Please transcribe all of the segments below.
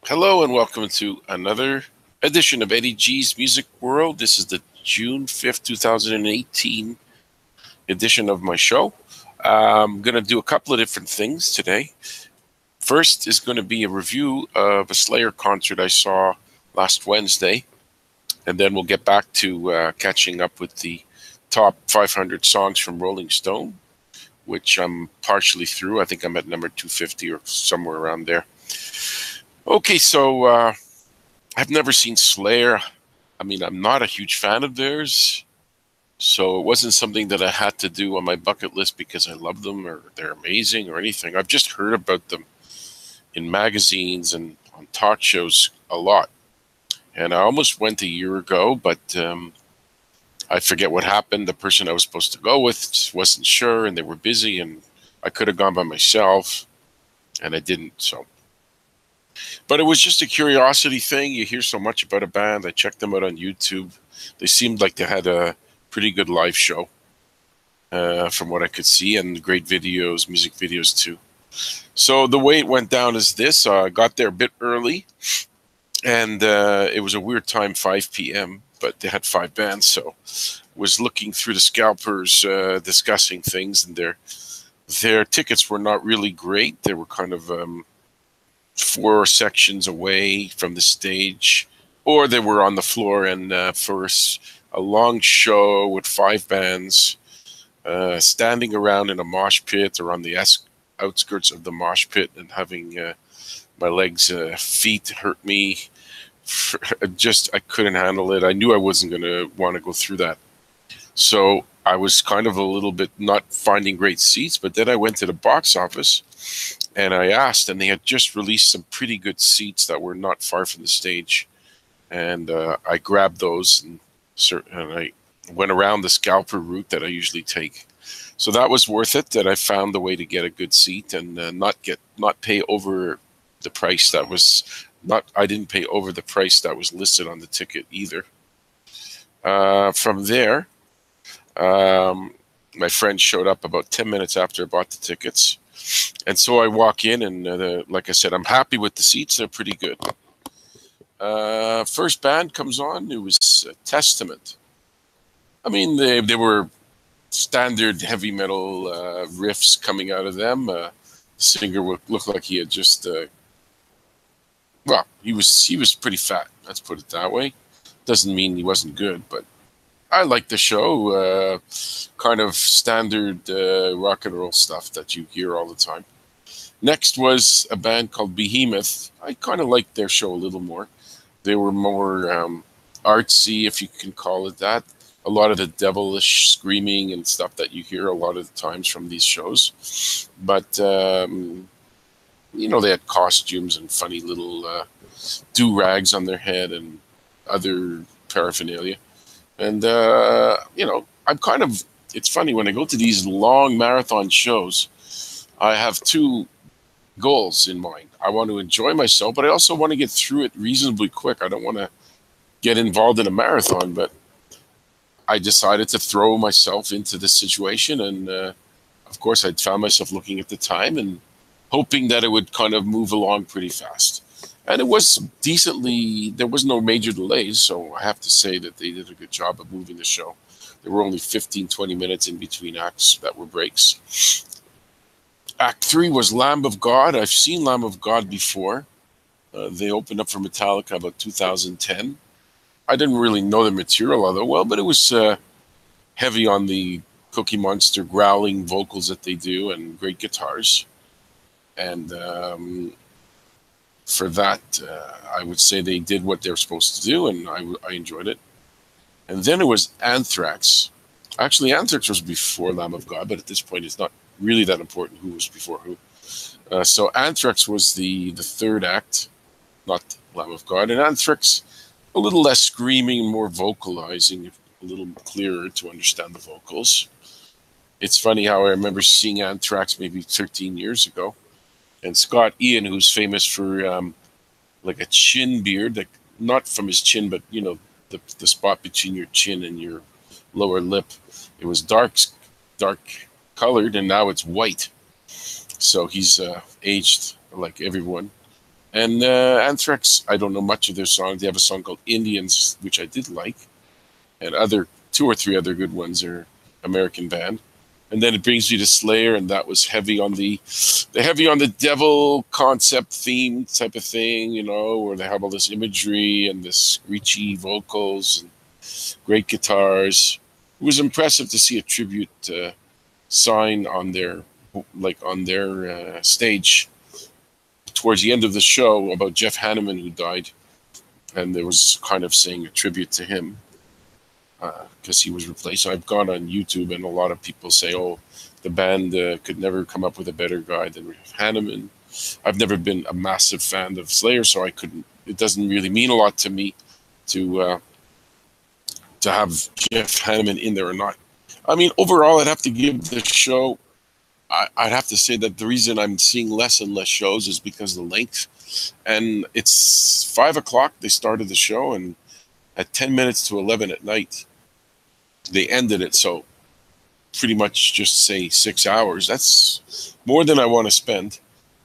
Hello and welcome to another edition of Eddie G's Music World. This is the June 5th, 2018 edition of my show. I'm going to do a couple of different things today. First is going to be a review of a Slayer concert I saw last Wednesday, and then we'll get back to catching up with the top 500 songs from Rolling Stone, which I'm partially through. I think I'm at number 250 or somewhere around there. Okay, so I've never seen Slayer. I mean, I'm not a huge fan of theirs, so it wasn't something that I had to do on my bucket list because I love them or they're amazing or anything. I've just heard about them in magazines and on talk shows a lot. And I almost went a year ago, but I forget what happened. The person I was supposed to go with just wasn't sure, and they were busy, and I could have gone by myself, and I didn't, so. But it was just a curiosity thing. You hear so much about a band. I checked them out on YouTube. They seemed like they had a pretty good live show, from what I could see, and great videos, music videos too. So the way it went down is this. I got there a bit early, and it was a weird time, 5 p.m., but they had 5 bands, so was looking through the scalpers, discussing things, and their tickets were not really great. They were kind of 4 sections away from the stage, or they were on the floor, and for a long show with 5 bands standing around in a mosh pit or on the outskirts of the mosh pit and having my legs, feet hurt me. I couldn't handle it. I knew I wasn't going to want to go through that. So I was kind of a little bit not finding great seats, but then I went to the box office and I asked, and they had just released some pretty good seats that were not far from the stage. And I grabbed those, and I went around the scalper route that I usually take. So that was worth it, that I found a way to get a good seat and not pay over the price that was I didn't pay over the price that was listed on the ticket either. From there, my friend showed up about 10 minutes after I bought the tickets. And so I walk in, and like I said, I'm happy with the seats. They're pretty good. First band comes on. It was Testament. I mean, they were standard heavy metal riffs coming out of them. The singer looked like he had just, well, he was pretty fat. Let's put it that way. Doesn't mean he wasn't good, but I like the show. Kind of standard rock and roll stuff that you hear all the time. Next was a band called Behemoth. I kind of liked their show a little more. They were more artsy, if you can call it that. A lot of the devilish screaming and stuff that you hear a lot of the times from these shows. But, they had costumes and funny little do-rags on their head and other paraphernalia. And, it's funny, when I go to these long marathon shows, I have 2 goals in mind. I want to enjoy myself, but I also want to get through it reasonably quick. I don't want to get involved in a marathon, but I decided to throw myself into this situation. And, of course, I'd found myself looking at the time and hoping that it would kind of move along pretty fast. And it was decently, there was no major delays, so I have to say that they did a good job of moving the show. There were only 15, 20 minutes in between acts that were breaks. Act 3 was Lamb of God. I've seen Lamb of God before. They opened up for Metallica about 2010. I didn't really know the material all that well, but it was heavy on the Cookie Monster growling vocals that they do and great guitars. And for that, I would say they did what they're supposed to do, and I enjoyed it. And then it was Anthrax. Actually, Anthrax was before Lamb of God, but at this point, it's not really that important who was before who. So Anthrax was the 3rd act, not Lamb of God. And Anthrax, a little less screaming, more vocalizing, a little clearer to understand the vocals. It's funny how I remember seeing Anthrax maybe 13 years ago. And Scott Ian, who's famous for like a chin beard, like not from his chin, but the spot between your chin and your lower lip, it was dark colored, and now it's white. So he's aged like everyone. And Anthrax, I don't know much of their songs. They have a song called Indians, which I did like, and other two or three other good ones are American band. And then it brings you to Slayer, and that was heavy on the devil concept theme type of thing, you know, where they have all this imagery and this screechy vocals and great guitars. It was impressive to see a tribute sign on their stage towards the end of the show about Jeff Hanneman, who died, and there was kind of saying a tribute to him because he was replaced. So I've gone on YouTube, and a lot of people say, "Oh, the band could never come up with a better guy than Hanneman." I've never been a massive fan of Slayer, so I couldn't. It doesn't really mean a lot to me to have Jeff Hanneman in there or not. I mean, overall, I'd have to give the show. I'd have to say that the reason I'm seeing less and less shows is because of the length. And it's 5 o'clock. They started the show, and at 10 minutes to 11 at night, they ended it. So pretty much just say 6 hours. That's more than I want to spend.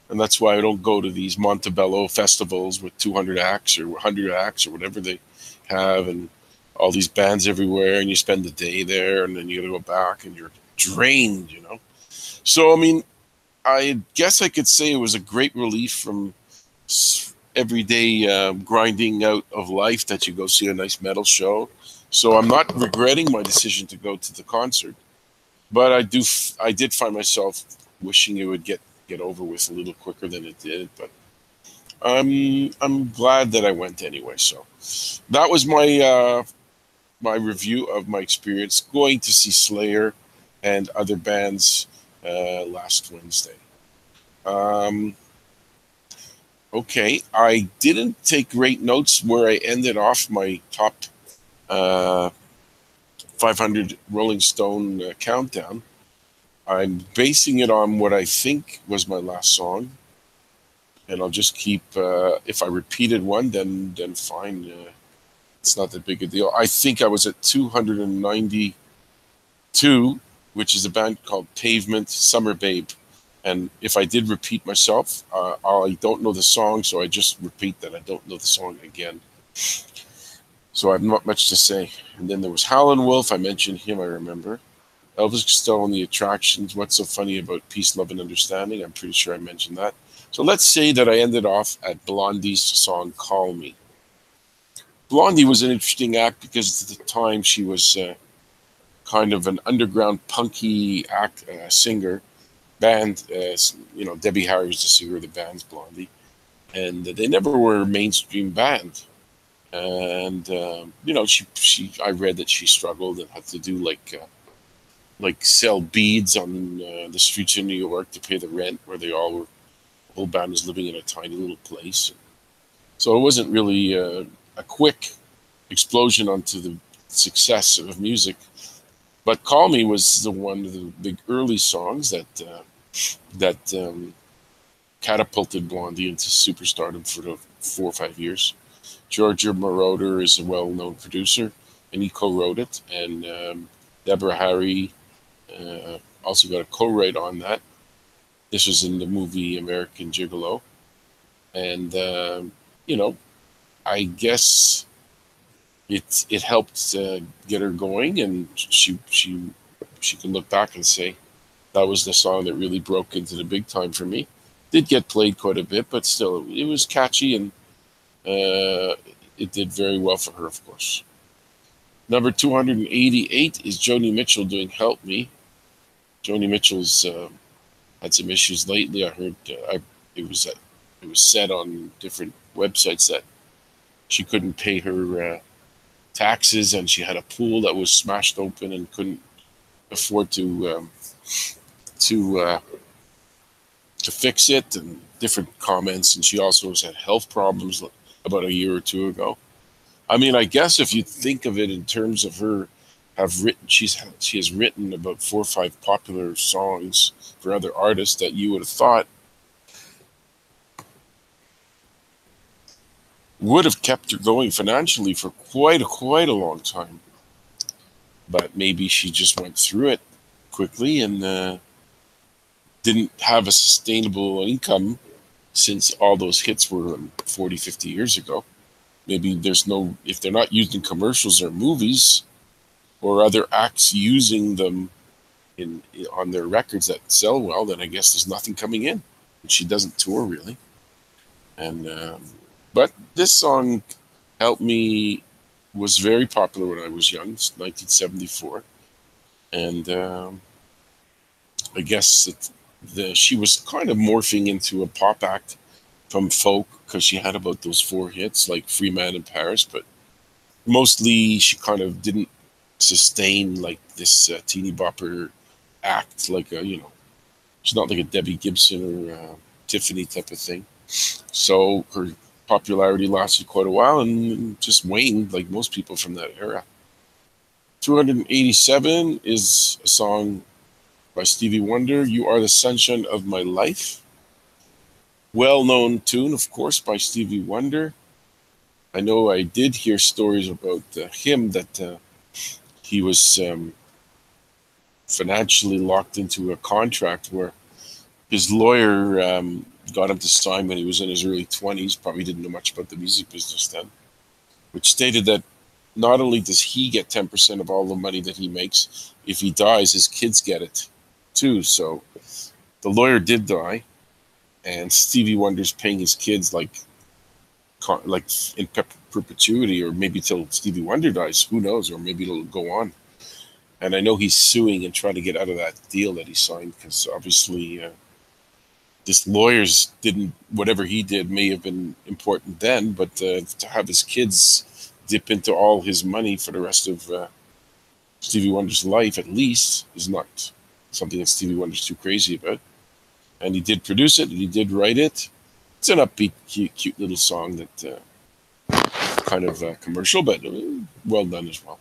And that's why I don't go to these Montebello festivals with 200 acts or 100 acts or whatever they have, and all these bands everywhere, and you spend the day there, and then you got to go back, and you're drained, you know. So, I mean, I guess I could say it was a great relief from everyday grinding out of life that you go see a nice metal show. So I'm not regretting my decision to go to the concert, but I did find myself wishing it would get over with a little quicker than it did. But I'm glad that I went anyway. So that was my review of my experience going to see Slayer and other bands last Wednesday. Okay, I didn't take great notes where I ended off my top 500 Rolling Stone countdown. I'm basing it on what I think was my last song, and I'll just keep. If I repeated one, then fine. It's not that big a deal. I think I was at 292, which is a band called Pavement, Summer Babe. And if I did repeat myself, I don't know the song, so I just repeat that I don't know the song again. So I have not much to say. And then there was Howlin' Wolf. I mentioned him, I remember. Elvis Costello and the Attractions. What's so funny about Peace, Love, and Understanding? I'm pretty sure I mentioned that. So let's say that I ended off at Blondie's song Call Me. Blondie was an interesting act because at the time she was kind of an underground punky singer. Band, Debbie Harry was the singer of the band's Blondie, and they never were a mainstream band. And I read that she struggled and had to do like sell beads on the streets of New York to pay the rent, where the whole band was living in a tiny little place. So it wasn't really a quick explosion onto the success of music. But Call Me was one of the big early songs that catapulted Blondie into superstardom for the 4 or 5 years. Giorgio Moroder is a well-known producer, and he co-wrote it. And Deborah Harry also got a co-write on that. This was in the movie American Gigolo. And, I guess it helped get her going, and she can look back and say that was the song that really broke into the big time for me. Did get played quite a bit, but still it was catchy, and it did very well for her, of course. Number 288 is Joni Mitchell doing Help Me. Joni Mitchell's had some issues lately. I heard it was said on different websites that she couldn't pay her taxes, and she had a pool that was smashed open and couldn't afford to fix it, and different comments. And she also has had health problems about a year or two ago. I mean, I guess if you think of it in terms of her she has written about 4 or 5 popular songs for other artists that you would have thought would have kept her going financially for quite a long time. But maybe she just went through it quickly and didn't have a sustainable income since all those hits were 40, 50 years ago. Maybe there's no, if they're not used in commercials or movies or other acts using them on their records that sell well, then I guess there's nothing coming in. She doesn't tour really. And but this song helped me, was very popular when I was young, 1974. And I guess she was kind of morphing into a pop act from folk, because she had about those 4 hits like Free Man in Paris, but mostly she kind of didn't sustain like this teeny bopper act, like a, she's not like a Debbie Gibson or Tiffany type of thing. So her popularity lasted quite a while and just waned like most people from that era. 287 is a song by Stevie Wonder, You Are the Sunshine of My Life. Well-known tune, of course, by Stevie Wonder. I know I did hear stories about him that he was financially locked into a contract where his lawyer got him to sign when he was in his early 20s, probably didn't know much about the music business then, which stated that not only does he get 10% of all the money that he makes, if he dies, his kids get it too. So the lawyer did die, and Stevie Wonder's paying his kids like in perpetuity, or maybe till Stevie Wonder dies, who knows, or maybe it'll go on. And I know he's suing and trying to get out of that deal that he signed, because obviously this lawyer's whatever he did may have been important then, but to have his kids dip into all his money for the rest of Stevie Wonder's life, at least, is not something that Stevie Wonder's too crazy about. And he did produce it, and he did write it. It's an upbeat, cute little song that kind of commercial, but well done as well.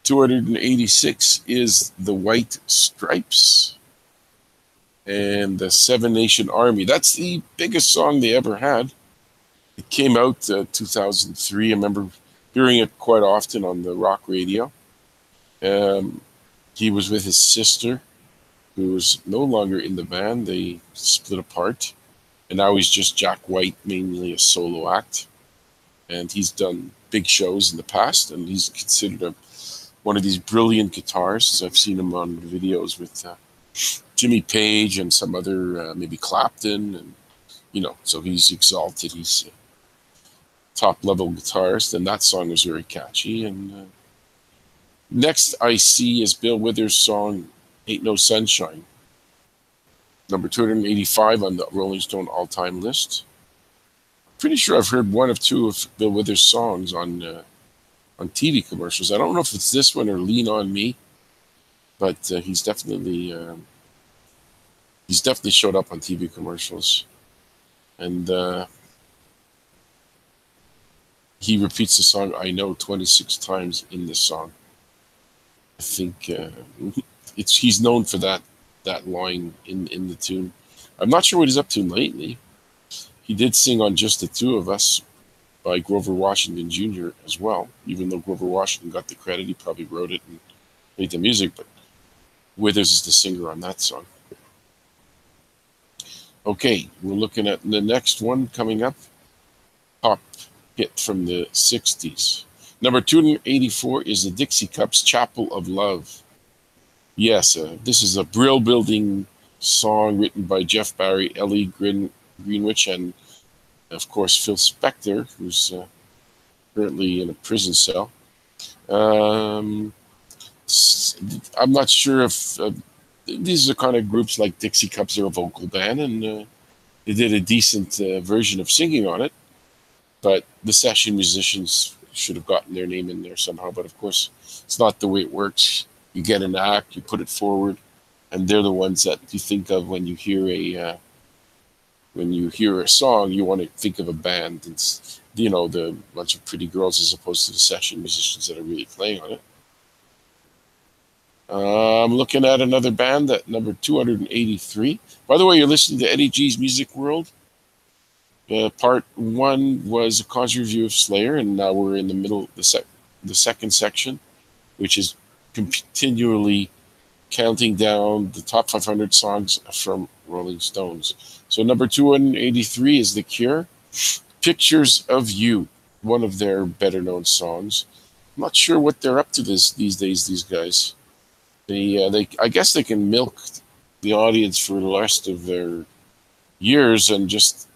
286 is The White Stripes and the Seven Nation Army. That's the biggest song they ever had. It came out 2003. I remember hearing it quite often on the rock radio. He was with his sister, who was no longer in the band. They split apart. And now he's just Jack White, mainly a solo act. And he's done big shows in the past, and he's considered one of these brilliant guitarists. I've seen him on videos with Jimmy Page and some other, maybe Clapton, and so he's exalted. He's a top-level guitarist, and that song was very catchy. And next I see is Bill Withers' song Ain't No Sunshine, number 285 on the Rolling Stone all-time list. Pretty sure I've heard one of two of Bill Withers' songs on TV commercials. I don't know if it's this one or Lean on Me, but he's definitely showed up on TV commercials, and he repeats the song "I Know" 26 times in this song. I think he's known for that line in the tune. I'm not sure what he's up to lately. He did sing on Just the Two of Us by Grover Washington Jr. as well, even though Grover Washington got the credit. He probably wrote it and made the music, but Withers is the singer on that song. Okay, we're looking at the next one coming up. Pop hit from the 60s. Number 284 is the Dixie Cups, Chapel of Love. Yes, this is a brill-building song written by Jeff Barry, Ellie Greenwich, and of course Phil Spector, who's currently in a prison cell. I'm not sure if these are kind of groups like Dixie Cups are a vocal band, and they did a decent version of singing on it, but the session musicians should have gotten their name in there somehow. But of course, it's not the way it works. You get an act, you put it forward, and they're the ones that you think of when you hear a song. You want to think of a band. It's the bunch of pretty girls as opposed to the session musicians that are really playing on it. I'm looking at another band at number 283. By the way, you're listening to Eddie G's Music World. Part 1 was a concert review of Slayer, and now we're in the middle, the second section, which is continually counting down the top 500 songs from Rolling Stones. So number 283 is The Cure. Pictures of You, one of their better known songs. I'm not sure what they're up to these days, these guys. They I guess they can milk the audience for the rest of their years and just,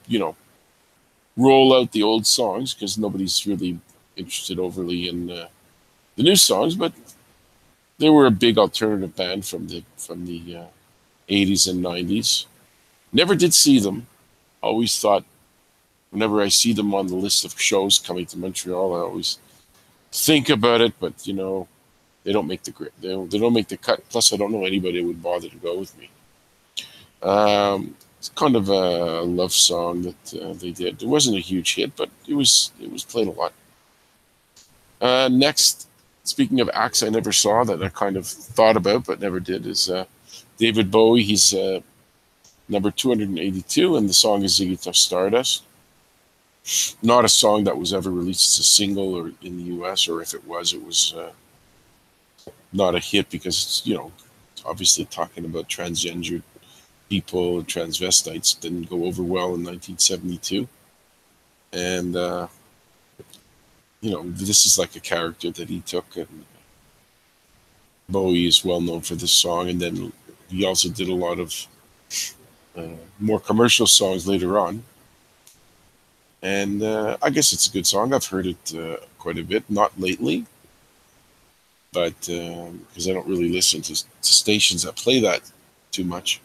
roll out the old songs because nobody's really interested overly in the new songs, but they were a big alternative band from the 80s and 90s. Never did see them. Always thought whenever I see them on the list of shows coming to Montreal, I always think about it, but they don't make the grid. They don't make the cut. Plus, I don't know anybody who would bother to go with me. It's kind of a love song that they did. It wasn't a huge hit, but it was played a lot. Next, speaking of acts I never saw that I kind of thought about but never did, is David Bowie. He's number 282, and the song is Ziggy Tough Stardust. Not a song that was ever released as a single or in the U.S., or if it was not a hit because it's, obviously talking about transgender people, transvestites, didn't go over well in 1972. And, this is like a character that he took, and Bowie is well known for this song. And then he also did a lot of more commercial songs later on. And I guess it's a good song. I've heard it quite a bit, not lately, but because I don't really listen to stations that play that too much.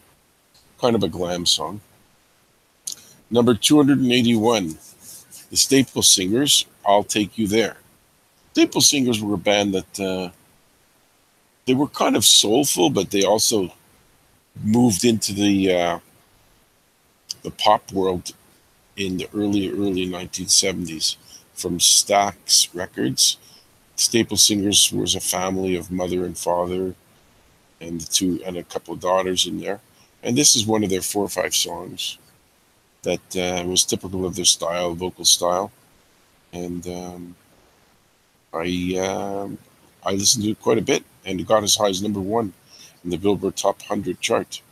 Kind of a glam song. Number 281, the Staple Singers, I'll Take You There. Staple Singers were a band that they were kind of soulful, but they also moved into the pop world in the early 1970s from Stax Records. Staple Singers was a family of mother and father and a couple of daughters in there. And this is one of their 4 or 5 songs that was typical of their style, vocal style. And I listened to it quite a bit, and it got as high as number 1 in the Billboard Top 100 chart.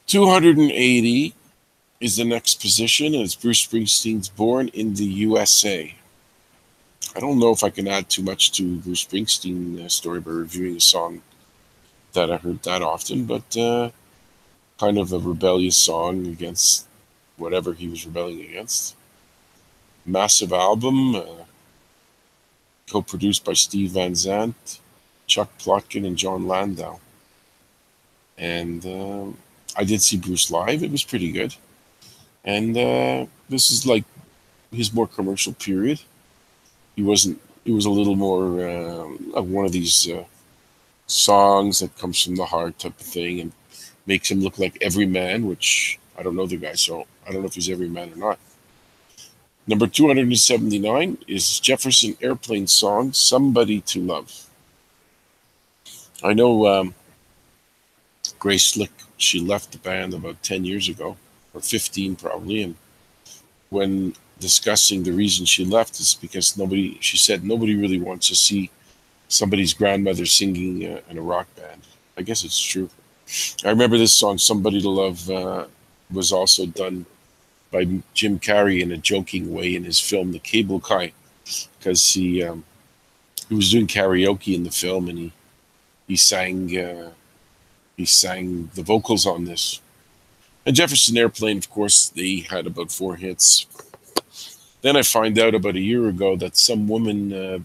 280 is the next position, and it's Bruce Springsteen's Born in the USA. I don't know if I can add too much to Bruce Springsteen story by reviewing a song that I heard that often, but kind of a rebellious song against whatever he was rebelling against. Massive album, co-produced by Steve Van Zandt, Chuck Plotkin, and John Landau. And I did see Bruce live. It was pretty good. And this is like his more commercial period. It was a little more of one of these songs that comes from the heart type of thing and makes him look like every man, which I don't know the guy, so I don't know if he's every man or not. Number 279 is Jefferson Airplane's song, Somebody to Love. I know Grace Slick, she left the band about 10 years ago, or 15 probably, and when discussing the reason she left is because she said nobody really wants to see somebody's grandmother singing in a rock band. I guess it's true. I remember this song, Somebody to Love, was also done by Jim Carrey in a joking way in his film, The Cable Guy, because he was doing karaoke in the film, and he sang the vocals on this. And Jefferson Airplane, of course, they had about 4 hits. Then I find out about a year ago that some woman,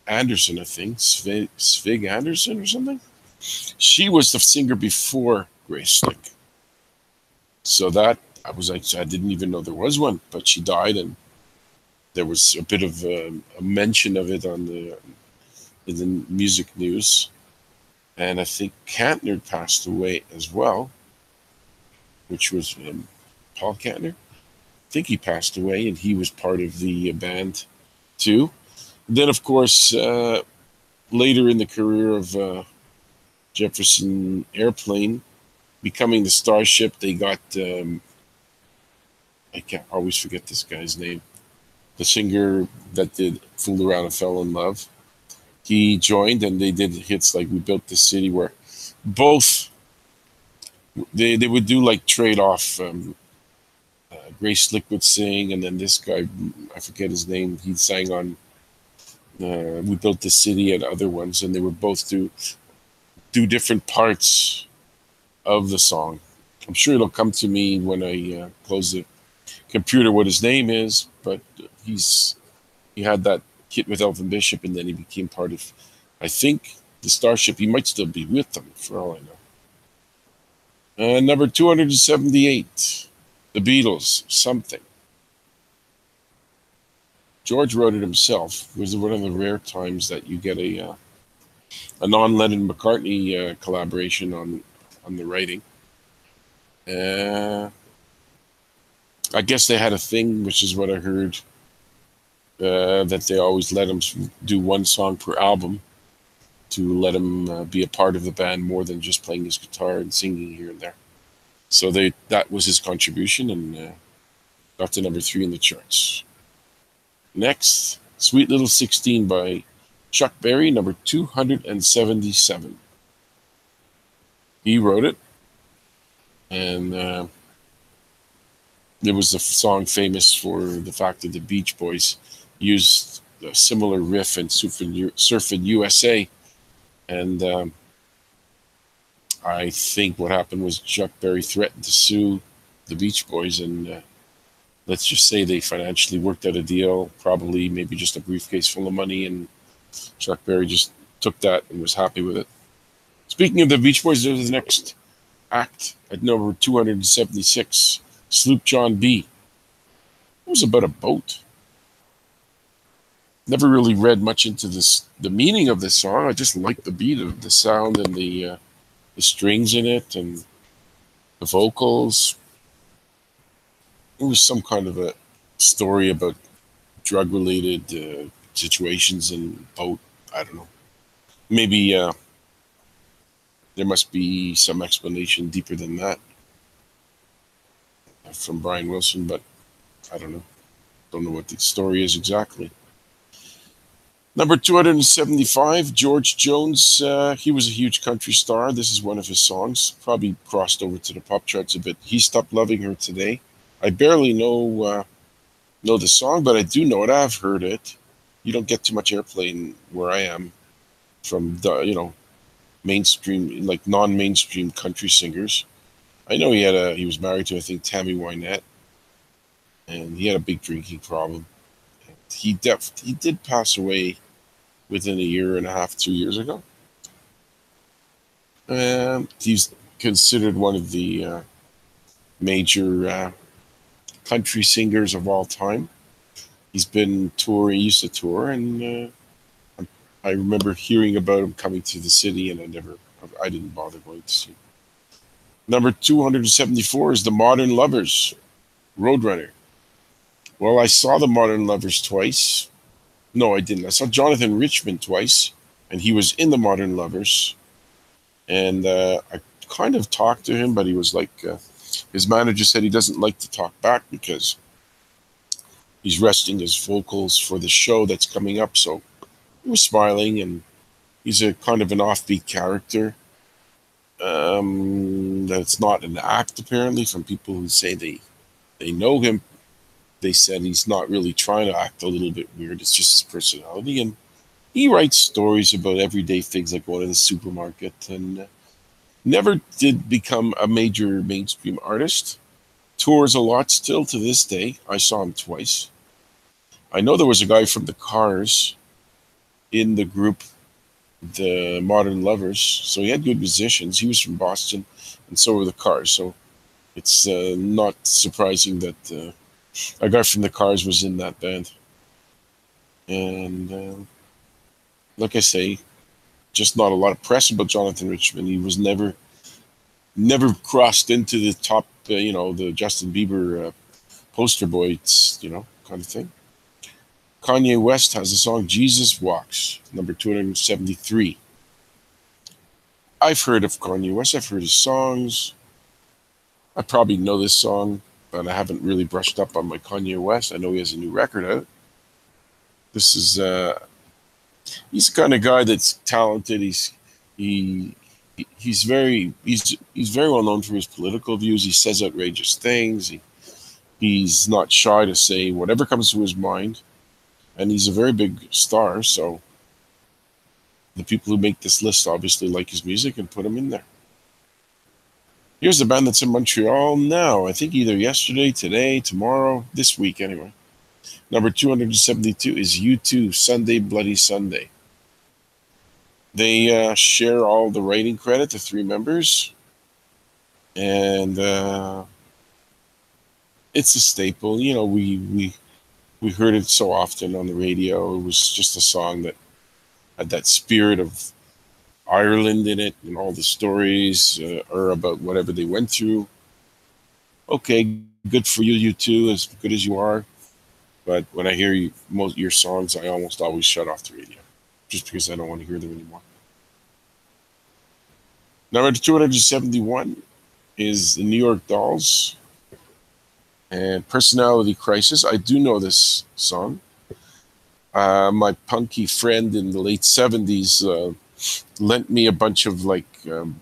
Anderson, I think, Svig Anderson or something, she was the singer before Grace Slick. So that, I didn't even know there was one, but she died, and there was a bit of a mention of it in the music news. And I think Kantner passed away as well, which was Paul Kantner. I think he passed away, and he was part of the band too. Then, of course, later in the career of Jefferson Airplane, becoming the Starship, they got, I can't always forget this guy's name, the singer that did Fool Around and Fell in Love. He joined, and they did hits like We Built the City, where both They would do like trade off. Grace Slick would sing, and then this guy, I forget his name, he sang on We Built the City and other ones, and they would both do different parts of the song. I'm sure it'll come to me when I close the computer what his name is, but he had that hit with Elvin Bishop, and then he became part of, I think, the Starship. He might still be with them, for all I know. Number 278, The Beatles, Something. George wrote it himself. It was one of the rare times that you get a non-Lennon-McCartney collaboration on the writing. I guess they had a thing, which is what I heard, that they always let him do one song per album to let him be a part of the band more than just playing his guitar and singing here and there. So that was his contribution, and got to number 3 in the charts. Next, Sweet Little 16 by Chuck Berry, number 277. He wrote it, and it was a song famous for the fact that the Beach Boys used a similar riff in Surfin' USA. And I think what happened was Chuck Berry threatened to sue the Beach Boys, and let's just say they financially worked out a deal, probably maybe just a briefcase full of money, and Chuck Berry just took that and was happy with it. Speaking of the Beach Boys, there's the next act at number 276, Sloop John B. It was about a boat. Never really read much into the meaning of this song. I just liked the beat of the sound and the strings in it and the vocals. It was some kind of a story about drug-related situations in boat. I don't know. Maybe there must be some explanation deeper than that from Brian Wilson, but I don't know. Don't know what the story is exactly. Number 275, George Jones. He was a huge country star. This is one of his songs. Probably crossed over to the pop charts a bit. He Stopped Loving Her Today. I barely know the song, but I do know it. I've heard it. You don't get too much airplay where I am from the mainstream, like non-mainstream country singers. I know he was married to, I think, Tammy Wynette, and he had a big drinking problem. He did pass away within a year and a half, 2 years ago. And he's considered one of the major country singers of all time. He's been touring, he used to tour, and I remember hearing about him coming to the city, and I didn't bother going to see him. Number 274 is The Modern Lovers, Roadrunner. Well, I saw The Modern Lovers twice. No, I didn't. I saw Jonathan Richman twice, and he was in The Modern Lovers. And I kind of talked to him, but he was like, his manager said he doesn't like to talk back because he's resting his vocals for the show that's coming up. So he was smiling, and he's a kind of an offbeat character. That's not an act, apparently, from people who say they know him. They said he's not really trying to act a little bit weird. It's just his personality. And he writes stories about everyday things like going to the supermarket, and never did become a major mainstream artist. Tours a lot still to this day. I saw him twice. I know there was a guy from the Cars in the group, The Modern Lovers. So he had good musicians. He was from Boston, and so were the Cars. So it's not surprising that a guy from the Cars was in that band. And like I say, just not a lot of press about Jonathan Richman. He was never crossed into the top, the Justin Bieber poster boy, kind of thing. Kanye West has the song Jesus Walks, number 273. I've heard of Kanye West. I've heard his songs. I probably know this song, but I haven't really brushed up on my Kanye West. I know he has a new record out. This is he's the kind of guy that's talented. He he's very well known for his political views. He says outrageous things. He's not shy to say whatever comes to his mind, and he's a very big star. So the people who make this list obviously like his music and put him in there. Here's the band that's in Montreal now. I think either yesterday, today, tomorrow, this week anyway. Number 272 is U2, Sunday Bloody Sunday. They share all the writing credit, the three members. And it's a staple. You know, we heard it so often on the radio. It was just a song that had that spirit of Ireland in it, and all the stories are about whatever they went through. Okay, good for you, U2, as good as you are. But when I hear your songs, I almost always shut off the radio, just because I don't want to hear them anymore. Number 271 is the New York Dolls and Personality Crisis. I do know this song. My punky friend in the late 70s lent me a bunch of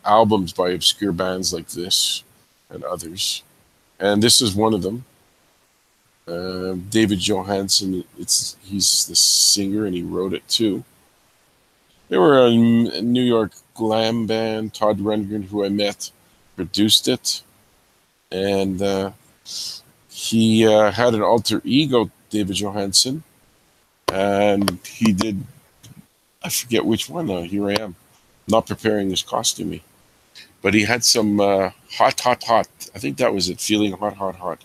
albums by obscure bands like this and others, and this is one of them. David Johansen, he's the singer, and he wrote it too. They were a New York glam band. Todd Rundgren, who I met, produced it, and he had an alter ego, David Johansen, and he did, I forget which one. Here I am, not preparing this costumey. But he had some hot. I think that was it, Feeling Hot.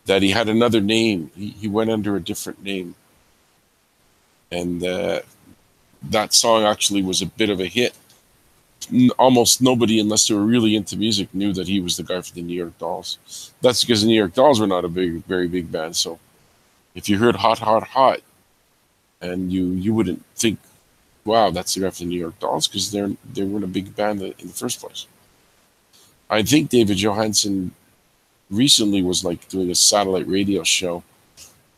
That he had another name. He went under a different name. And that song actually was a bit of a hit. Almost nobody, unless they were really into music, knew that he was the guy for the New York Dolls. That's because the New York Dolls were not a very big band. So if you heard Hot, and you wouldn't think, wow, that's the guy for the New York Dolls, because they weren't a big band in the first place. I think David Johansen recently was doing a satellite radio show,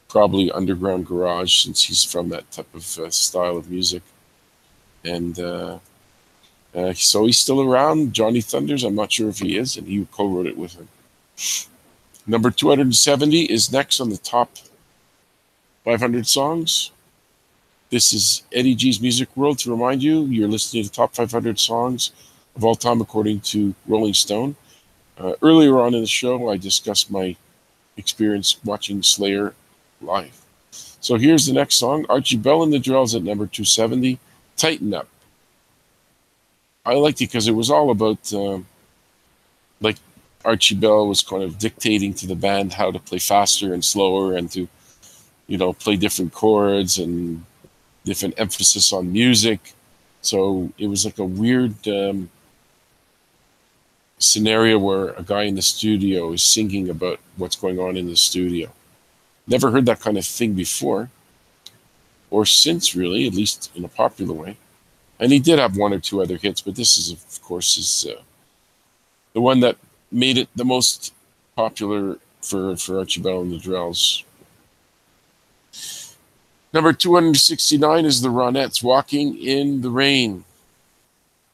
probably Underground Garage, since he's from that type of style of music. And so he's still around. Johnny Thunders, I'm not sure if he is, and he co-wrote it with him. Number 270 is next on the top 500 songs. This is Eddie G's Music World. To remind you, you're listening to the top 500 songs of all time according to Rolling Stone. Earlier on in the show, I discussed my experience watching Slayer live. So here's the next song, Archie Bell and the Drells at number 270, Tighten Up. I liked it because it was all about, Archie Bell was kind of dictating to the band how to play faster and slower, and to, play different chords and different emphasis on music. So it was like a weird scenario where a guy in the studio is singing about what's going on in the studio. Never heard that kind of thing before, or since, really, at least in a popular way. And he did have one or two other hits, but this is, of course, the one that made it the most popular for Archie Bell and the Drells. Number 269 is the Ronettes, Walking in the Rain.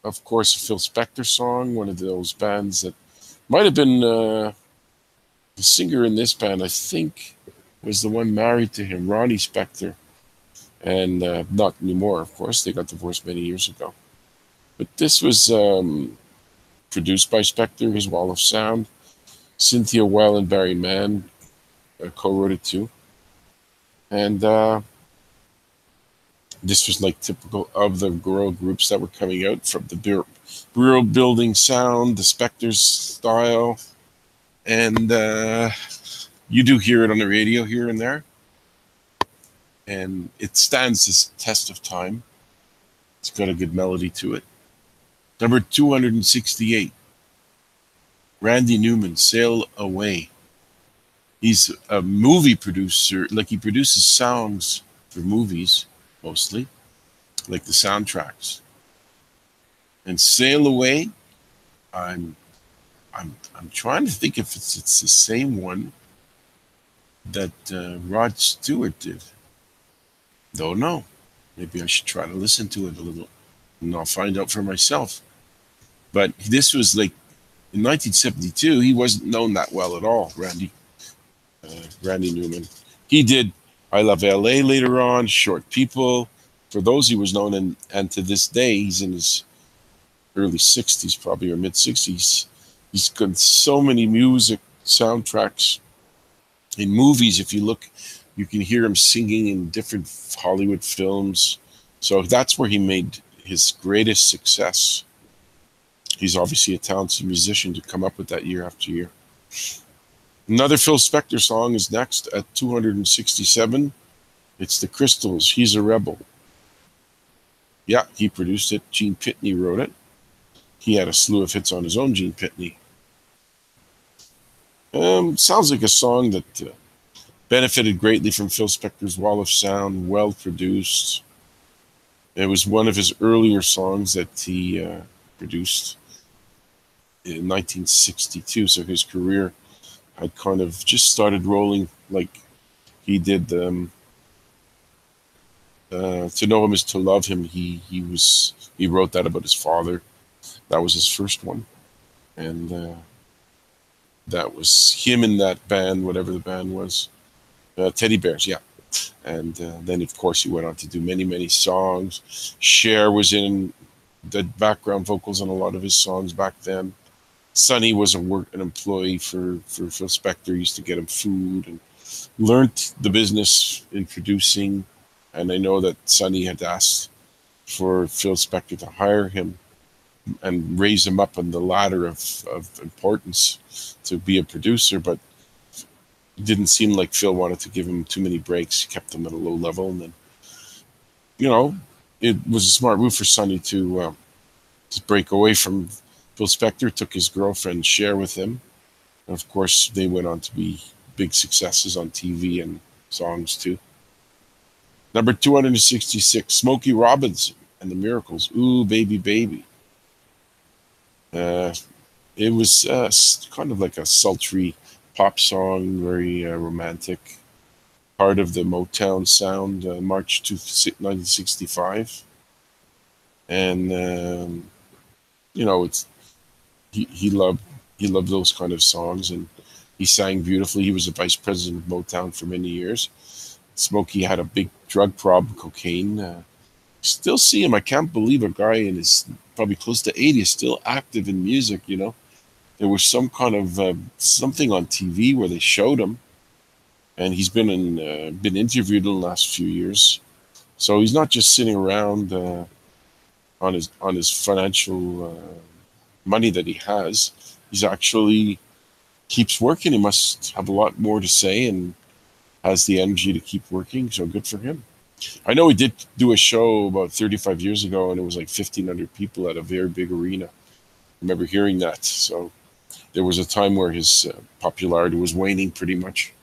Of course, a Phil Spector song, one of those bands that might have been the singer in this band, I think, was the one married to him, Ronnie Spector. And not anymore, of course. They got divorced many years ago. But this was produced by Spector, his Wall of Sound. Cynthia Weil and Barry Mann co-wrote it too. And this was typical of the girl groups that were coming out from the Bureau Building sound, the Spector's style. And you do hear it on the radio here and there. And it stands the test of time. It's got a good melody to it. Number 268, Randy Newman, Sail Away. He's a movie producer. He produces songs for movies, mostly, like the soundtracks. And Sail Away, I'm trying to think if it's the same one that Rod Stewart did. Don't know. Maybe I should try to listen to it a little, and I'll find out for myself. But this was like in 1972. He wasn't known that well at all, Randy Newman. He did I Love LA later on, Short People. For those he was known, and to this day, he's in his early 60s, probably, or mid 60s. He's got so many music soundtracks in movies. If you look, you can hear him singing in different Hollywood films. So that's where he made his greatest success. He's obviously a talented musician to come up with that year after year. Another Phil Spector song is next at 267. It's the Crystals, He's a Rebel. Yeah, he produced it. Gene Pitney wrote it. He had a slew of hits on his own, Gene Pitney. Sounds like a song that benefited greatly from Phil Spector's wall of sound, well produced. It was one of his earlier songs that he produced in 1962, so his career had kind of just started rolling. Like he did To Know Him Is to Love Him. He wrote that about his father. That was his first one, and that was him in that band, whatever the band was, Teddy Bears, yeah. And then, of course, he went on to do many, many songs. Cher was in the background vocals on a lot of his songs back then. Sonny was an employee for Phil Spector. He used to get him food and learned the business in producing. And I know that Sonny had asked for Phil Spector to hire him and raise him up on the ladder of importance to be a producer, but it didn't seem like Phil wanted to give him too many breaks. He kept him at a low level, and then, it was a smart move for Sonny to break away from Phil Spector. Took his girlfriend Cher with him, and of course they went on to be big successes on TV and songs too. Number 266, Smokey Robinson and the Miracles, Ooh Baby Baby. It was kind of like a sultry pop song, very romantic, part of the Motown sound, March 1965. And it's he loved those kind of songs, and he sang beautifully. He was the vice president of Motown for many years. Smokey had a big drug problem, cocaine. Still see him. I can't believe a guy in his probably close to 80 is still active in music. There was some kind of something on TV where they showed him, and he's been interviewed in the last few years. So he's not just sitting around on his financial money that he has. He's actually keeps working. He must have a lot more to say and has the energy to keep working. So good for him. I know he did do a show about 35 years ago, and it was like 1,500 people at a very big arena. I remember hearing that. So there was a time where his popularity was waning pretty much.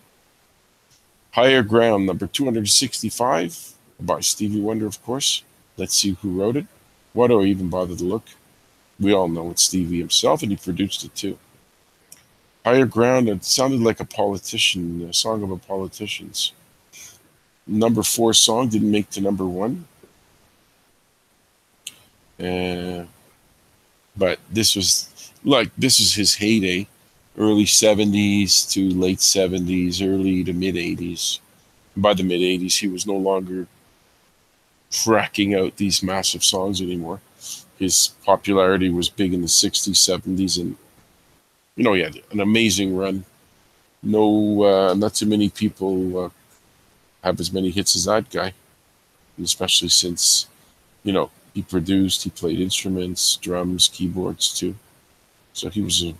Higher Ground, number 265, by Stevie Wonder, of course. Let's see who wrote it. Why do I even bother to look? We all know it's Stevie himself, and he produced it too. Higher Ground, it sounded like a song of a politician's. Number 4 song didn't make to number 1. But this is his heyday, early 70s to late 70s, early to mid 80s. By the mid 80s, he was no longer cracking out these massive songs anymore. His popularity was big in the 60s, 70s, and he had an amazing run. Not too many people have as many hits as that guy, and especially since he produced, he played instruments, drums, keyboards too. So he was a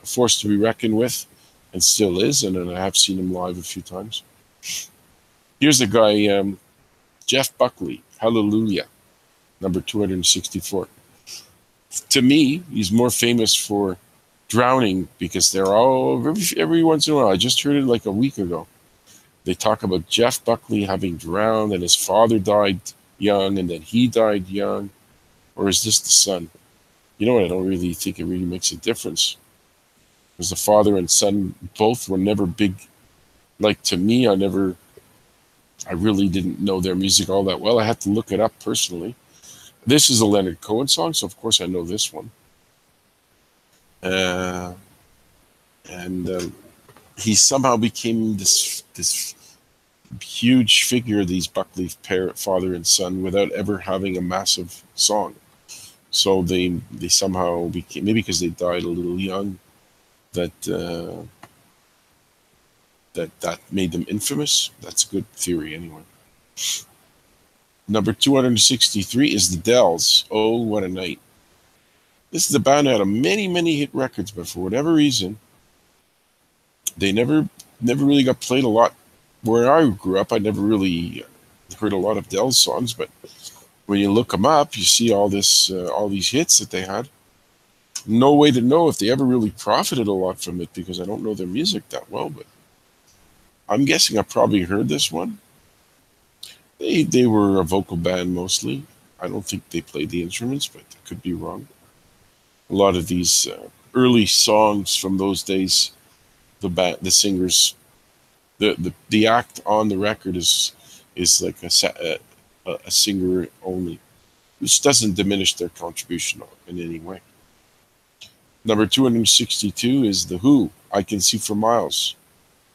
force to be reckoned with, and still is. And I have seen him live a few times. Here's the guy, Jeff Buckley, Hallelujah, number 264. To me, he's more famous for Drowning, because they're all every once in a while. I just heard it like a week ago. They talk about Jeff Buckley having drowned, and his father died young, and then he died young. Or is this the son? You know what? I don't really think it really makes a difference, because the father and son both were never big. Like, to me, I really didn't know their music all that well. I had to look it up personally. This is a Leonard Cohen song, so of course I know this one. and he somehow became this huge figure, these Buckley father and son, without ever having a massive song. So they somehow became, maybe because they died a little young, that that made them infamous. That's a good theory, anyway. Number 263 is the Dells. Oh, what a night! This is a band that had many hit records, but for whatever reason, they never really got played a lot. Where I grew up, I never really heard a lot of Dells songs, but when you look them up, you see all these hits that they had. No way to know if they ever really profited a lot from it, because I don't know their music that well, but I'm guessing I probably heard this one. They were a vocal band mostly. I don't think they played the instruments, but I could be wrong. A lot of these early songs from those days, the singers, the act on the record is like a singer only, which doesn't diminish their contribution in any way. Number 262 is The Who, I Can See for Miles.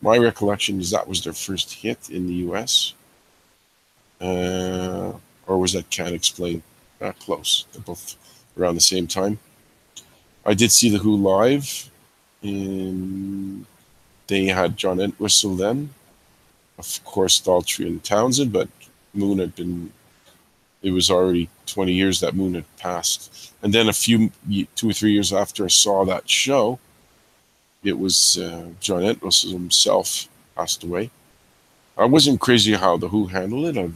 My recollection is that was their first hit in the US. Or was that Can't Explain? Not close. They're both around the same time. I did see The Who live. They had John Entwistle then. Of course, Daltrey and Townsend, but Moon had been... It was already 20 years that Moon had passed. And then 2 or 3 years after I saw that show, it was John Entwistle himself passed away. I wasn't crazy how The Who handled it.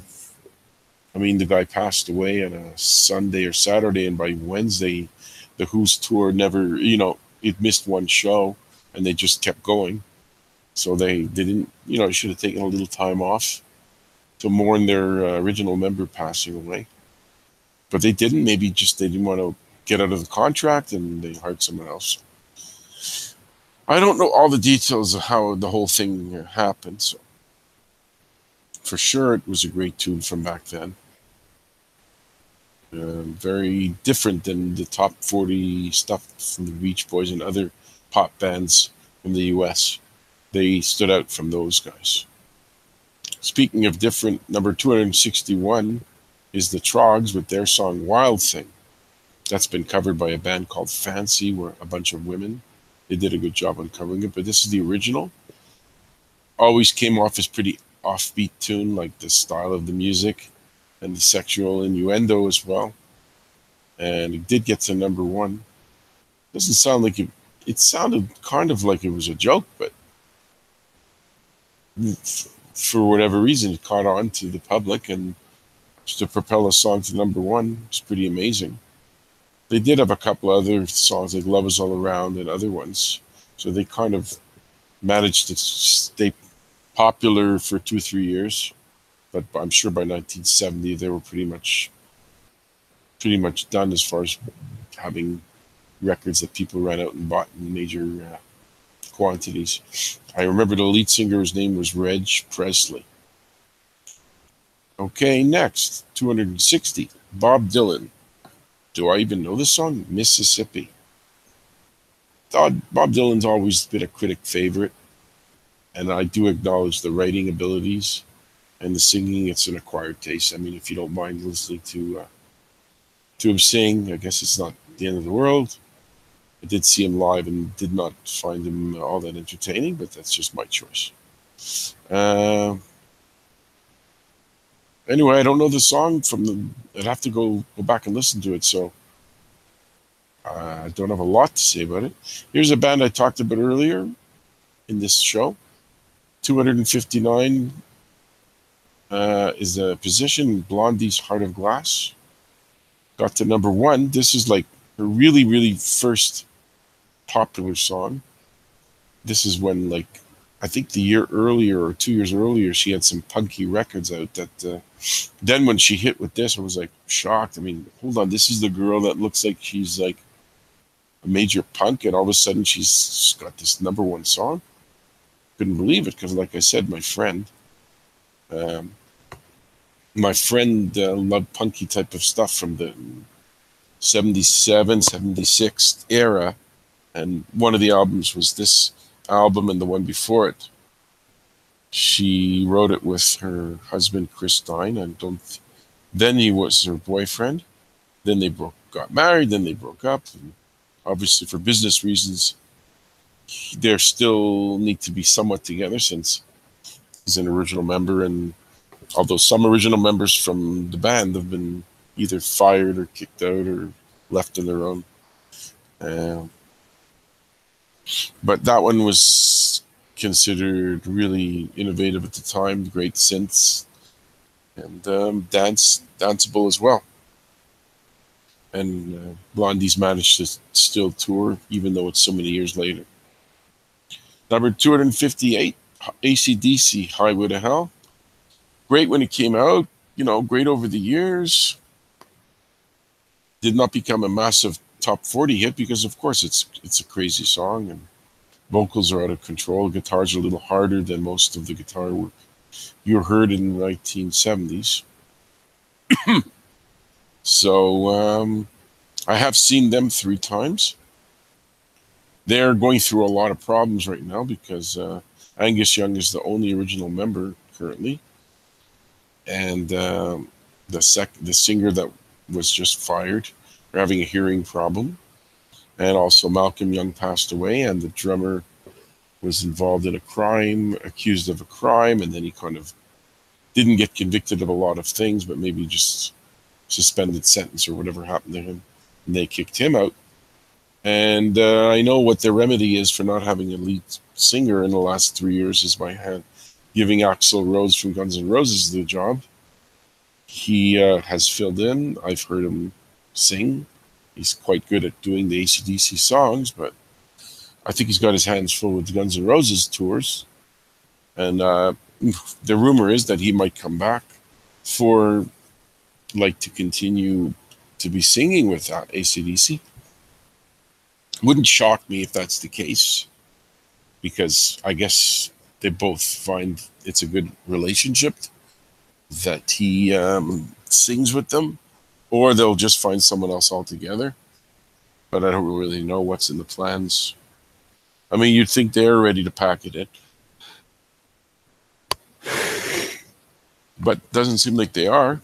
I mean, the guy passed away on a Sunday or Saturday, and by Wednesday, The Who's tour never, it missed one show, and they just kept going. So they didn't, should have taken a little time off to mourn their original member passing away. But they didn't. Maybe just they didn't want to get out of the contract, and they hired someone else. I don't know all the details of how the whole thing happened. So for sure, it was a great tune from back then. Very different than the top 40 stuff from the Beach Boys and other pop bands from the US. They stood out from those guys. Speaking of different, number 261 is the Troggs with their song Wild Thing. That's been covered by a band called Fancy, where a bunch of women. They did a good job on covering it, but this is the original. Always came off as pretty offbeat tune, like the style of the music and the sexual innuendo as well. And it did get to number 1. Doesn't sound like it sounded kind of like it was a joke, but for whatever reason, it caught on to the public, and to propel a song to number 1 is pretty amazing. They did have a couple other songs like Love Is All Around and other ones, so they kind of managed to stay popular for 2 or 3 years. But I'm sure by 1970 they were pretty much done as far as having records that people ran out and bought in major quantities. I remember the lead singer's name was Reg Presley. Okay, next, 260, Bob Dylan. Do I even know this song? Mississippi. Bob Dylan's always been a critic favorite, and I do acknowledge the writing abilities and the singing. It's an acquired taste. I mean, if you don't mind listening to him sing, I guess it's not the end of the world. I did see him live and did not find him all that entertaining, but that's just my choice. Anyway, I don't know the song I'd have to go back and listen to it, so I don't have a lot to say about it. Here's a band I talked about earlier in this show. 259 is a position, Blondie's Heart of Glass. Got to number 1. This is like her really, really first popular song. This is when, like, I think the year earlier or 2 years earlier, she had some punky records out that then when she hit with this, I was like shocked. I mean, hold on, this is the girl that looks like she's like a major punk, and all of a sudden she's got this number 1 song. Couldn't believe it, because like I said, my friend loved punky type of stuff from the 77, 76 era, And one of the albums was this album and the one before it. She wrote it with her husband, Chris Stein, and then he was her boyfriend. Then they got married, then they broke up. And obviously, for business reasons, they still need to be somewhat together since he's an original member. And although some original members from the band have been either fired or kicked out or left on their own. But that one was considered really innovative at the time, great synths, and danceable as well. And Blondie's managed to still tour, even though it's so many years later. Number 258, AC/DC, Highway to Hell. Great when it came out, great over the years. Did not become a massive top 40 hit because, of course, it's a crazy song and vocals are out of control. Guitars are a little harder than most of the guitar work you heard in the 1970s. So I have seen them 3 times. They're going through a lot of problems right now because Angus Young is the only original member currently. And the singer that was just fired, they're having a hearing problem. And also Malcolm Young passed away, and the drummer was involved in accused of a crime, and then he kind of didn't get convicted of a lot of things, but maybe just suspended sentence or whatever happened to him, and they kicked him out. And I know what the remedy is for not having a lead singer in the last 3 years is by giving Axl Rose from Guns N' Roses the job. He has filled in. I've heard him sing. He's quite good at doing the AC/DC songs, but I think he's got his hands full with the Guns N' Roses tours. And the rumor is that he might come back to continue to be singing with AC/DC. Wouldn't shock me if that's the case, because I guess they both find it's a good relationship that he sings with them, or they'll just find someone else altogether. But I don't really know what's in the plans. I mean, you'd think they're ready to pack it in, but doesn't seem like they are.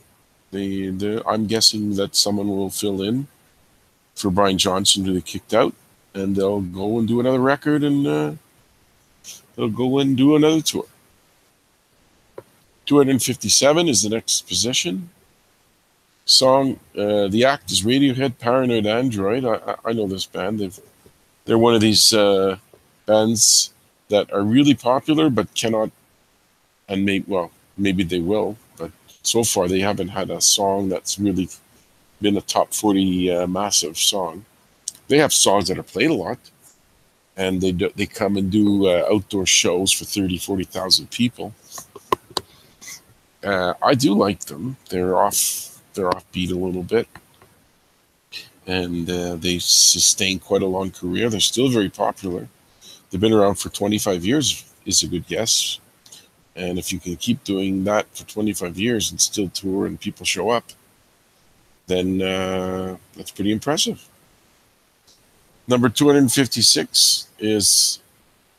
I'm guessing that someone will fill in for Brian Johnson, who they kicked out, and they'll go and do another record, and they'll go and do another tour. 257 is the next position. Song, the act is Radiohead, Paranoid Android. I know this band. They're one of these bands that are really popular but cannot, and maybe they will, but so far they haven't had a song that's really been a top 40 massive song. They have songs that are played a lot, and they come and do outdoor shows for 30,000-40,000 people. I do like them. They're offbeat a little bit, and they sustained quite a long career. They're still very popular. They've been around for 25 years is a good guess. And if you can keep doing that for 25 years and still tour and people show up, then that's pretty impressive. Number 256 is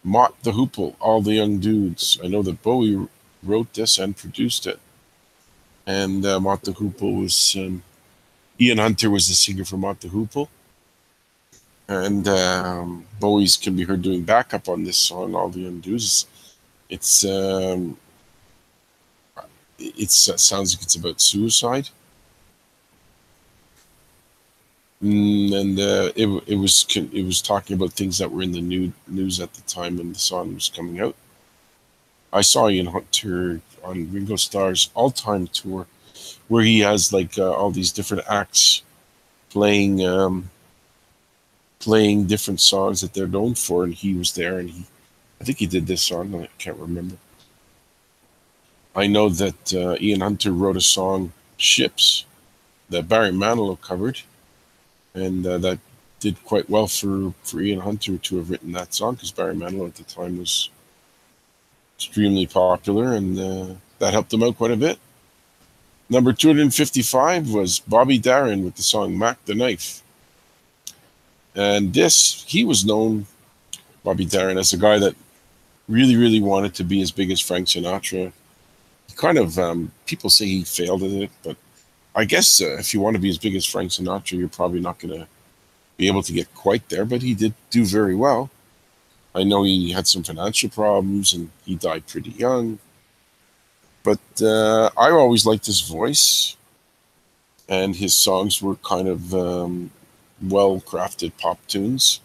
Mott the Hoople, All the Young Dudes. I know that Bowie wrote this and produced it. And Mott the Hoople was... Ian Hunter was the singer for Mott the Hoople. And Bowie's can be heard doing backup on this song, All the Young Dudes. It sounds like it's about suicide. And it was talking about things that were in the news at the time when the song was coming out. I saw Ian Hunter on Ringo Starr's all-time tour, where he has all these different acts playing different songs that they're known for, and he was there, and I think he did this song. I can't remember. I know that Ian Hunter wrote a song, Ships, that Barry Manilow covered, and that did quite well for Ian Hunter to have written that song, because Barry Manilow at the time was extremely popular, and that helped him out quite a bit. Number 255 was Bobby Darin with the song Mac the Knife. And he was known, Bobby Darin, as a guy that really, really wanted to be as big as Frank Sinatra. He kind of, people say he failed at it, but I guess if you want to be as big as Frank Sinatra, you're probably not going to be able to get quite there, but he did do very well. I know he had some financial problems and he died pretty young. But I always liked his voice, and his songs were kind of well-crafted pop tunes.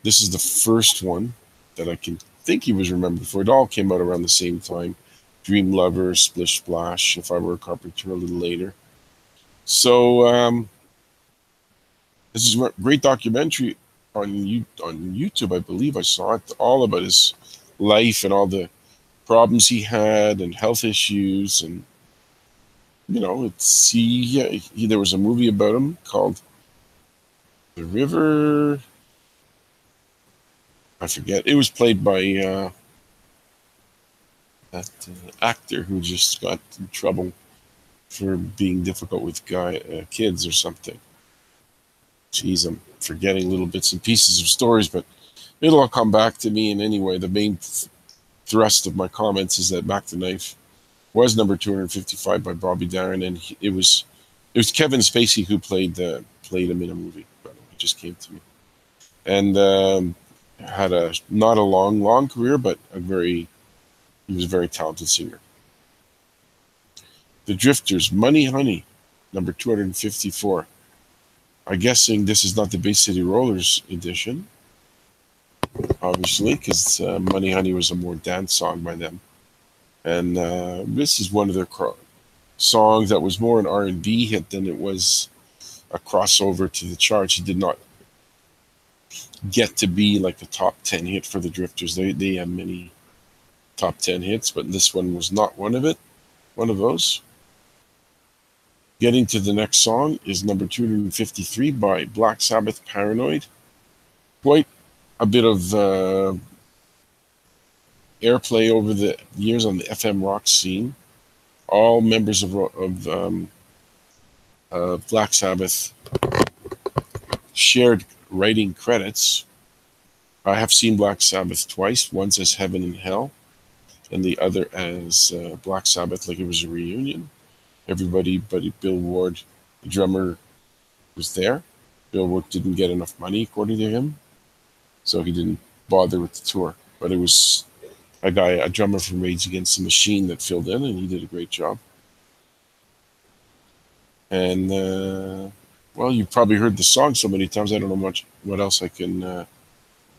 This is the first one that I can think he was remembered for. It all came out around the same time. Dream Lover, Splish Splash, If I Were a Carpenter a little later. So this is a great documentary on YouTube, I believe I saw it, all about his life and all the problems he had and health issues. And there was a movie about him called The River. I forget. It was played by that actor who just got in trouble for being difficult with kids or something. Jeez, I'm forgetting little bits and pieces of stories, but it'll all come back to me. And anyway, the main thrust of my comments is that Mac the Knife was number 255 by Bobby Darin, and it was Kevin Spacey who played him in a movie. By the way, it just came to me, and had not a long career, but he was a very talented singer. The Drifters, Money Honey, number 254. I'm guessing this is not the Bay City Rollers edition, obviously, because Money Honey was a more dance song by them. And this is one of their songs that was more an R&B hit than it was a crossover to the charts. It did not get to be like the top 10 hit for the Drifters. They had many top 10 hits, but this one was not one of those. Getting to the next song is number 253 by Black Sabbath, Paranoid. Quite a bit of airplay over the years on the FM rock scene. All members of Black Sabbath shared writing credits. I have seen Black Sabbath twice, once as Heaven and Hell, and the other as Black Sabbath, like it was a reunion. Everybody but Bill Ward, the drummer, was there. Bill Ward didn't get enough money, according to him, so he didn't bother with the tour. But it was a drummer from Rage Against the Machine that filled in, and he did a great job. And, well, you've probably heard the song so many times, I don't know much what else I can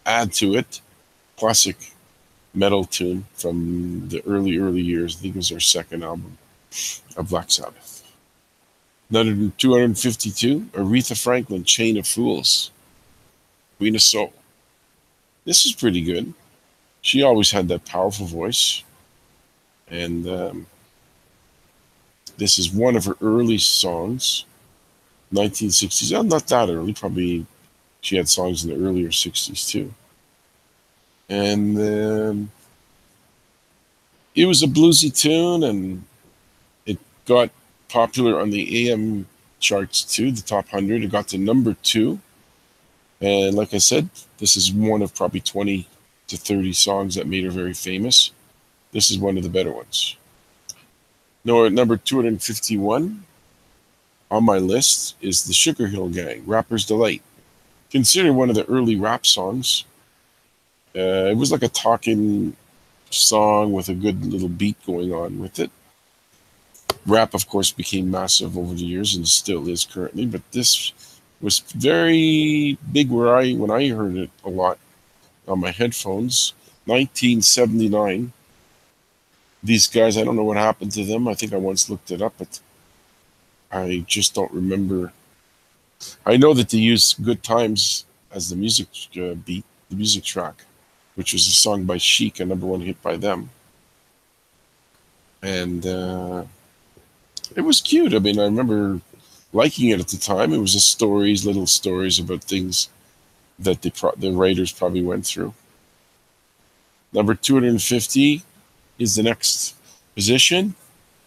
add to it. Classic metal tune from the early years. I think it was their second album of Black Sabbath. Number 252, Aretha Franklin, Chain of Fools, Queen of Soul. This is pretty good. She always had that powerful voice. And this is one of her early songs, 1960s. Not that early, probably she had songs in the earlier 60s too. And it was a bluesy tune, and it got popular on the AM charts too, the top 100. It got to number 2. And like I said, this is one of probably 20 to 30 songs that made her very famous. This is one of the better ones. No, number 251 on my list is the Sugar Hill Gang, Rapper's Delight. Considered one of the early rap songs. It was like a talking song with a good little beat going on with it. Rap, of course, became massive over the years and still is currently, but this was very big when I heard it a lot on my headphones. 1979. These guys, I don't know what happened to them. I think I once looked it up, but I just don't remember. I know that they used Good Times as the music beat, the music track, which was a song by Chic, a number 1 hit by them. And it was cute. I mean, I remember liking it at the time. It was little stories about things that the writers probably went through. Number 250 is the next position,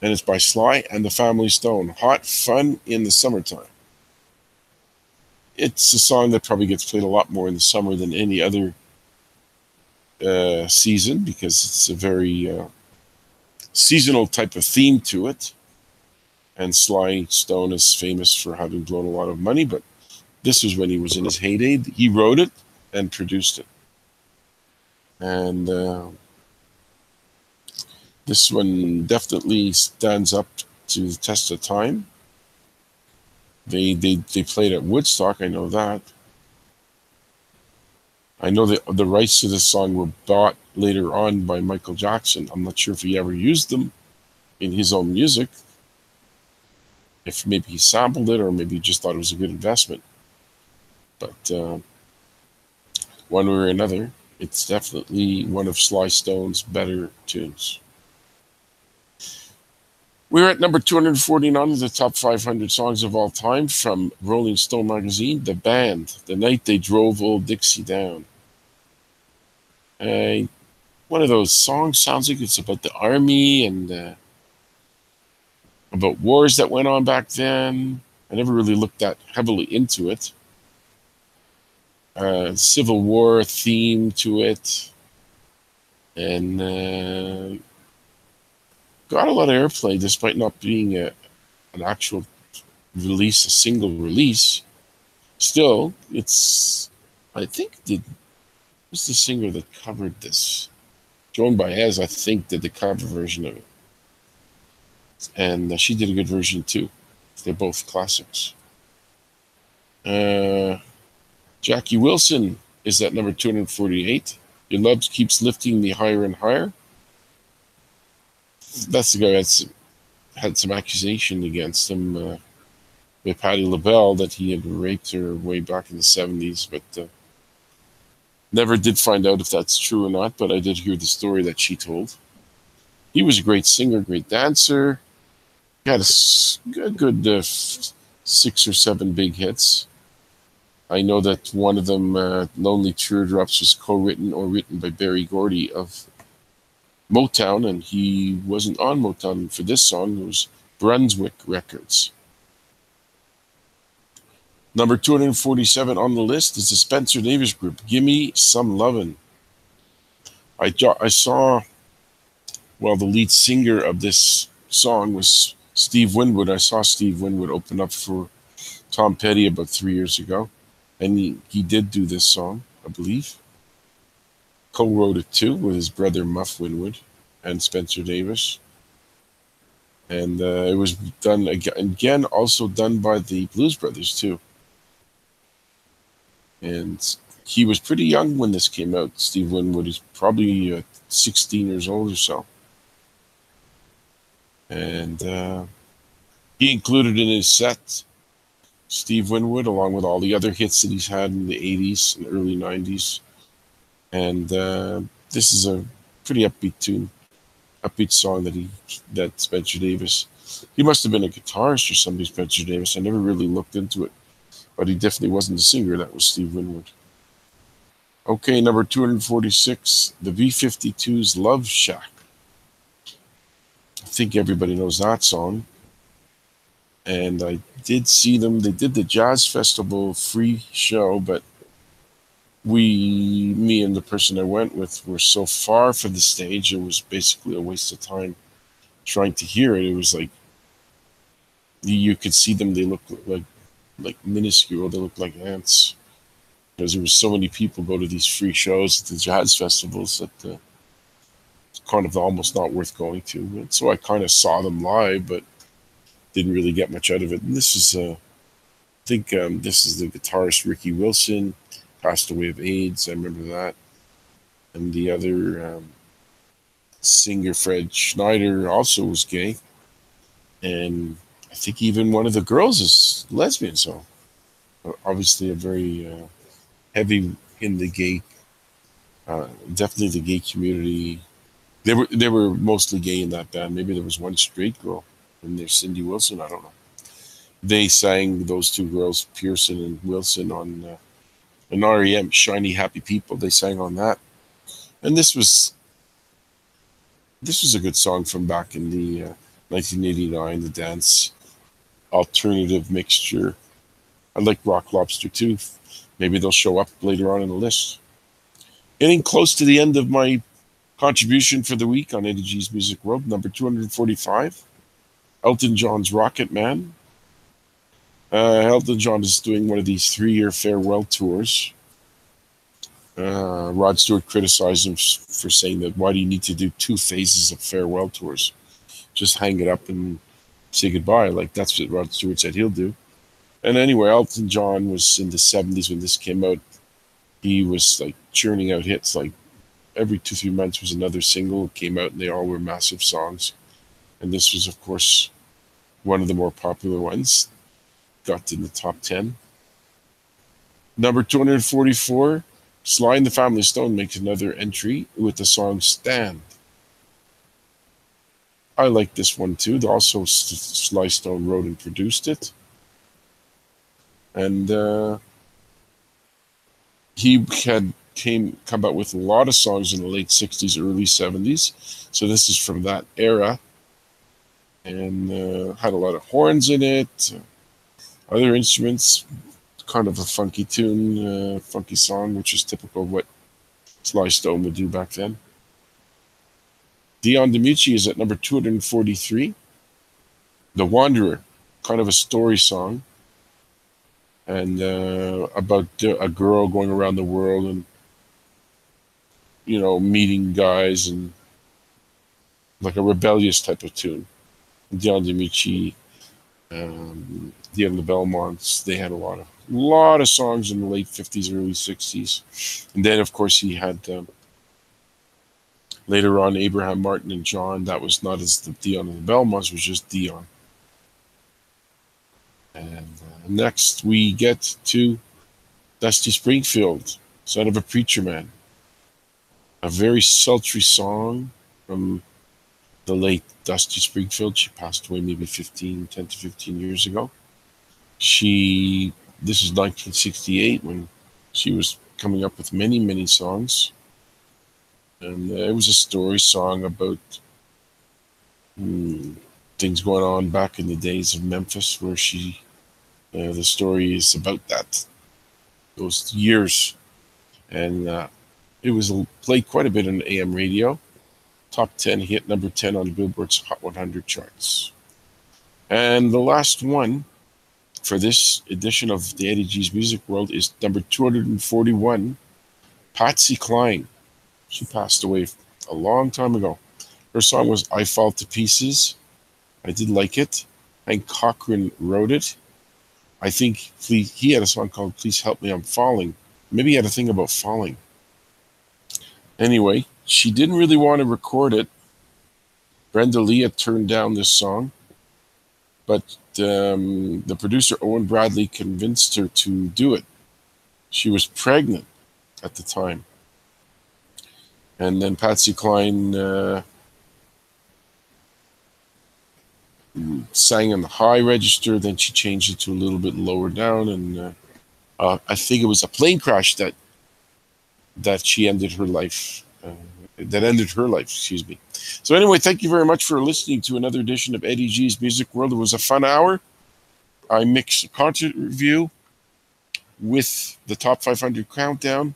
and it's by Sly and the Family Stone. Hot Fun in the Summertime. It's a song that probably gets played a lot more in the summer than any other season because it's a very seasonal type of theme to it. And Sly Stone is famous for having blown a lot of money, but this was when he was in his heyday. He wrote it and produced it. And this one definitely stands up to the test of time. They played at Woodstock, I know that. I know that the rights to this song were bought later on by Michael Jackson. I'm not sure if he ever used them in his own music. If maybe he sampled it or maybe he just thought it was a good investment. But one way or another, it's definitely one of Sly Stone's better tunes. We're at number 249 of the top 500 songs of all time from Rolling Stone magazine, The Band, The Night They Drove Old Dixie Down. One of those songs sounds like it's about the army and about wars that went on back then. I never really looked that heavily into it. Civil War theme to it. And got a lot of airplay despite not being an actual release, a single release. Still, it's, I think, who's the singer that covered this? Joan Baez, I think, did the cover version of it. And she did a good version too. They're both classics. Jackie Wilson is at number 248. Your Love Keeps Lifting Me Higher and Higher. That's the guy that's had some accusation against him with Patti LaBelle that he had raped her way back in the 70s, but never did find out if that's true or not, but I did hear the story that she told. He was a great singer, great dancer. He had a good 6 or 7 big hits. I know that one of them, Lonely Teardrops, was co-written or written by Berry Gordy of Motown, and he wasn't on Motown for this song. It was Brunswick Records. Number 247 on the list is the Spencer Davis Group, Gimme Some Lovin'. I saw, well, the lead singer of this song was Steve Winwood. I saw Steve Winwood open up for Tom Petty about 3 years ago, and he did do this song, I believe. Co-wrote it too with his brother Muff Winwood and Spencer Davis. And it was done again, also done by the Blues Brothers too. And he was pretty young when this came out. Steve Winwood is probably 16 years old or so. And he included in his set Steve Winwood, along with all the other hits that he's had in the 80s and early 90s. And this is a pretty upbeat song that Spencer Davis. He must have been a guitarist or something, Spencer Davis. I never really looked into it, but he definitely wasn't the singer. That was Steve Winwood. Okay, number 246, the B-52's Love Shack. I think everybody knows that song. And I did see them. They did the Jazz Festival free show, but me and the person I went with were so far from the stage, it was basically a waste of time trying to hear it. It was like, you could see them, they looked like minuscule, they looked like ants. Because there were so many people go to these free shows at the jazz festivals that it's kind of almost not worth going to. And so I kind of saw them live, but didn't really get much out of it. And this is, I think this is the guitarist Ricky Wilson, passed away of AIDS. I remember that. And the other singer, Fred Schneider, also was gay. And I think even one of the girls is lesbian. So obviously a very heavy in the gay, definitely the gay community. They were mostly gay in that band. Maybe there was one straight girl in there, Cindy Wilson. I don't know. They sang, those two girls, Pearson and Wilson, on an REM, Shiny Happy People. They sang on that. And this was a good song from back in the 1989, the dance alternative mixture I like Rock Lobster too. Maybe they'll show up later on in the list. Getting close to the end of my contribution for the week on Eddie G's Music World, number 245, Elton John's Rocket Man. Elton John is doing one of these 3-year farewell tours. Rod Stewart criticized him for saying that, why do you need to do 2 phases of farewell tours? Just hang it up and say goodbye. Like, that's what Rod Stewart said he'll do. And anyway, Elton John was in the 70s when this came out. He was like churning out hits. Like every 2-3 months was another single came out, and they all were massive songs. And this was, of course, one of the more popular ones. Got in the top 10. Number 244, Sly and the Family Stone makes another entry with the song Stand. I like this one too. Also, Sly Stone wrote and produced it. And he had come out with a lot of songs in the late 60s, early 70s. So this is from that era. And had a lot of horns in it, other instruments, kind of a funky tune, funky song, which is typical of what Sly Stone would do back then. Dion DiMucci is at number 243. The Wanderer, kind of a story song. And about a girl going around the world and, you know, meeting guys, and like a rebellious type of tune. Dion DiMucci, Dion the Belmonts, they had a lot of songs in the late 50s, early 60s. And then, of course, he had later on Abraham Martin and John. That was not as the Dion and the Belmonts, was just Dion. And next we get to Dusty Springfield, Son of a Preacher Man. A very sultry song from the late Dusty Springfield. She passed away maybe 10 to 15 years ago. This is 1968 when she was coming up with many, many songs. And it was a story song about things going on back in the days of Memphis, where the story is about those years. And it was played quite a bit on AM radio. Top 10 hit, number 10 on Billboard's Hot 100 charts. And the last one for this edition of the Eddie G's Music World is number 241, Patsy Cline. She passed away a long time ago. Her song was I Fall to Pieces. I did like it. Hank Cochran wrote it. I think he had a song called Please Help Me, I'm Falling. Maybe he had a thing about falling. Anyway, she didn't really want to record it. Brenda Lee had turned down this song, but the producer Owen Bradley convinced her to do it. She was pregnant at the time. And then Patsy Cline sang in the high register, then she changed it to a little bit lower down, and I think it was a plane crash that she ended her life. Excuse me. So anyway, thank you very much for listening to another edition of Eddie G's Music World. It was a fun hour. I mixed a concert review with the top 500 countdown.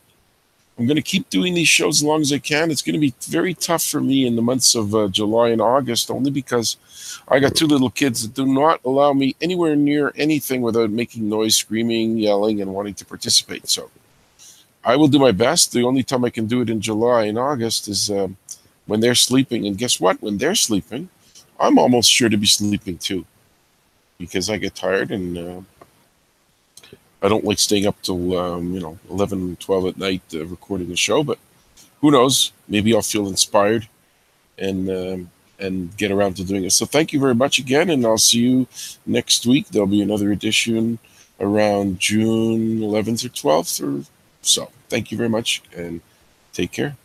I'm going to keep doing these shows as long as I can. It's going to be very tough for me in the months of July and August, only because I got 2 little kids that do not allow me anywhere near anything without making noise, screaming, yelling, and wanting to participate. So I will do my best. The only time I can do it in July and August is when they're sleeping. And guess what? When they're sleeping, I'm almost sure to be sleeping too, because I get tired and I don't like staying up till 11, 12 at night recording a show. But who knows? Maybe I'll feel inspired and get around to doing it. So thank you very much again, and I'll see you next week. There'll be another edition around June 11th or 12th or so. Thank you very much, and take care.